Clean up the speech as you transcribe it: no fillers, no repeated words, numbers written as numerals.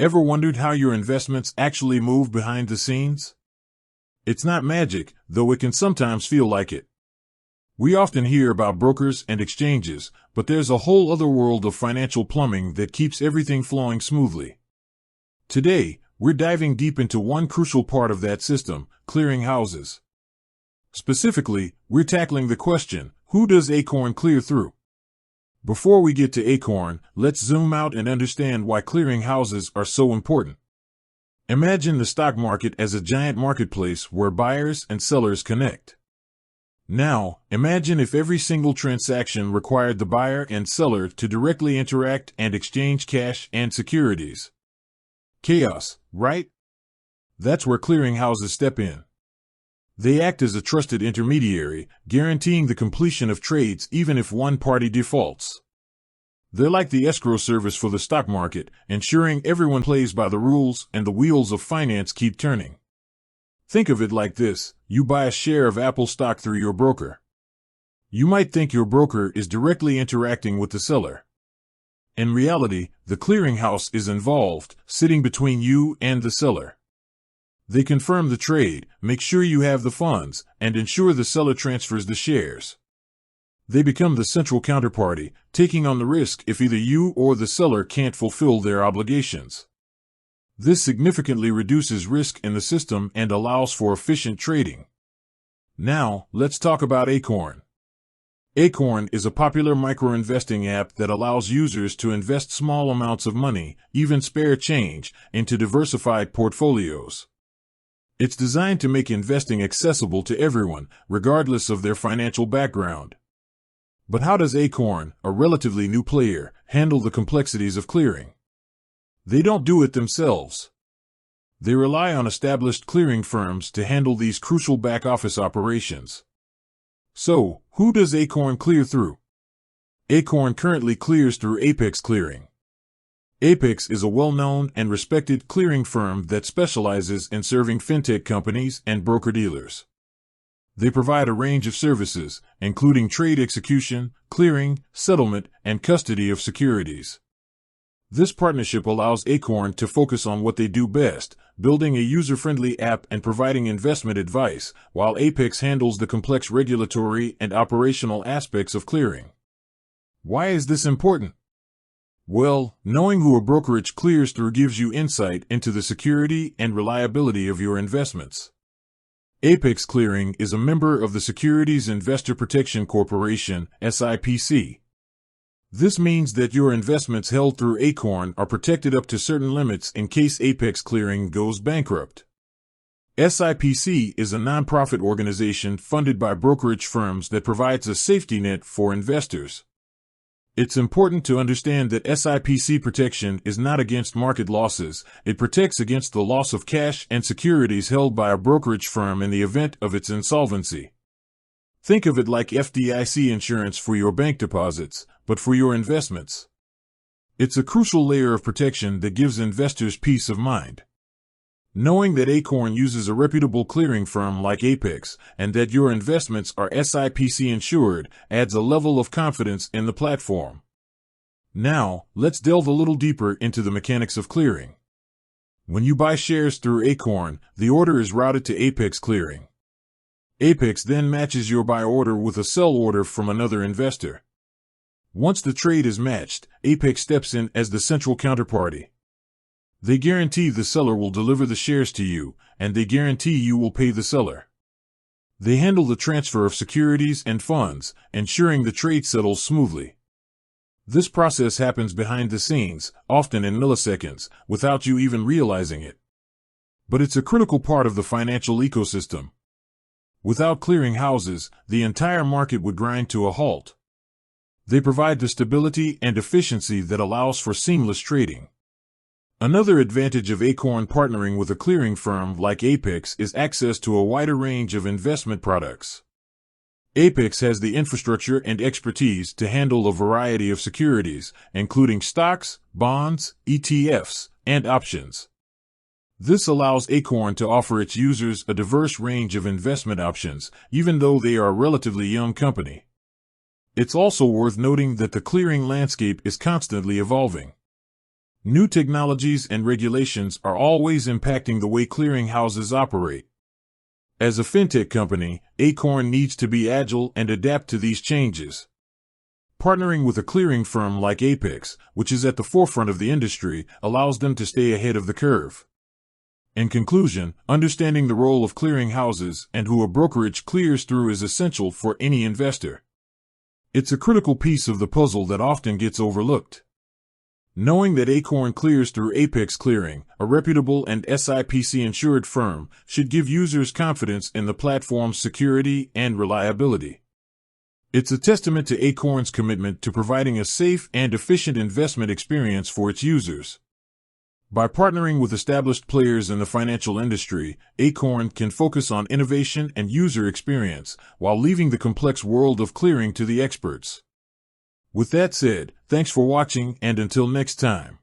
Ever wondered how your investments actually move behind the scenes? It's not magic, though it can sometimes feel like it. We often hear about brokers and exchanges, but there's a whole other world of financial plumbing that keeps everything flowing smoothly. Today, we're diving deep into one crucial part of that system, clearing houses. Specifically, we're tackling the question, who does Acorn clear through? Before we get to Acorn, let's zoom out and understand why clearing houses are so important. Imagine the stock market as a giant marketplace where buyers and sellers connect. Now, imagine if every single transaction required the buyer and seller to directly interact and exchange cash and securities. Chaos, right? That's where clearing houses step in. They act as a trusted intermediary, guaranteeing the completion of trades even if one party defaults. They're like the escrow service for the stock market, ensuring everyone plays by the rules and the wheels of finance keep turning. Think of it like this: you buy a share of Apple stock through your broker. You might think your broker is directly interacting with the seller. In reality, the clearinghouse is involved, sitting between you and the seller. They confirm the trade, make sure you have the funds, and ensure the seller transfers the shares. They become the central counterparty, taking on the risk if either you or the seller can't fulfill their obligations. This significantly reduces risk in the system and allows for efficient trading. Now, let's talk about Acorn. Acorn is a popular micro-investing app that allows users to invest small amounts of money, even spare change, into diversified portfolios. It's designed to make investing accessible to everyone, regardless of their financial background. But how does Acorn, a relatively new player, handle the complexities of clearing? They don't do it themselves. They rely on established clearing firms to handle these crucial back-office operations. So, who does Acorn clear through? Acorn currently clears through Apex Clearing. Apex is a well-known and respected clearing firm that specializes in serving fintech companies and broker-dealers. They provide a range of services, including trade execution, clearing, settlement, and custody of securities. This partnership allows Acorn to focus on what they do best, building a user-friendly app and providing investment advice, while Apex handles the complex regulatory and operational aspects of clearing. Why is this important? Well, knowing who a brokerage clears through gives you insight into the security and reliability of your investments. Apex Clearing is a member of the Securities Investor Protection Corporation, SIPC. This means that your investments held through Acorn are protected up to certain limits in case Apex Clearing goes bankrupt. SIPC is a nonprofit organization funded by brokerage firms that provides a safety net for investors. It's important to understand that SIPC protection is not against market losses. It protects against the loss of cash and securities held by a brokerage firm in the event of its insolvency. Think of it like FDIC insurance for your bank deposits, but for your investments. It's a crucial layer of protection that gives investors peace of mind. Knowing that Acorn uses a reputable clearing firm like Apex and that your investments are SIPC insured adds a level of confidence in the platform. Now, let's delve a little deeper into the mechanics of clearing. When you buy shares through Acorn, the order is routed to Apex Clearing. Apex then matches your buy order with a sell order from another investor. Once the trade is matched, Apex steps in as the central counterparty. They guarantee the seller will deliver the shares to you, and they guarantee you will pay the seller. They handle the transfer of securities and funds, ensuring the trade settles smoothly. This process happens behind the scenes, often in milliseconds, without you even realizing it. But it's a critical part of the financial ecosystem. Without clearing houses, the entire market would grind to a halt. They provide the stability and efficiency that allows for seamless trading. Another advantage of Acorn partnering with a clearing firm like Apex is access to a wider range of investment products. Apex has the infrastructure and expertise to handle a variety of securities, including stocks, bonds, ETFs, and options. This allows Acorn to offer its users a diverse range of investment options, even though they are a relatively young company. It's also worth noting that the clearing landscape is constantly evolving. New technologies and regulations are always impacting the way clearinghouses operate. As a fintech company, Acorn needs to be agile and adapt to these changes. Partnering with a clearing firm like Apex, which is at the forefront of the industry, allows them to stay ahead of the curve. In conclusion, understanding the role of clearinghouses and who a brokerage clears through is essential for any investor. It's a critical piece of the puzzle that often gets overlooked. Knowing that Acorn clears through Apex Clearing, a reputable and SIPC-insured firm, should give users confidence in the platform's security and reliability. It's a testament to Acorn's commitment to providing a safe and efficient investment experience for its users. By partnering with established players in the financial industry, Acorn can focus on innovation and user experience, while leaving the complex world of clearing to the experts. With that said, thanks for watching, and until next time.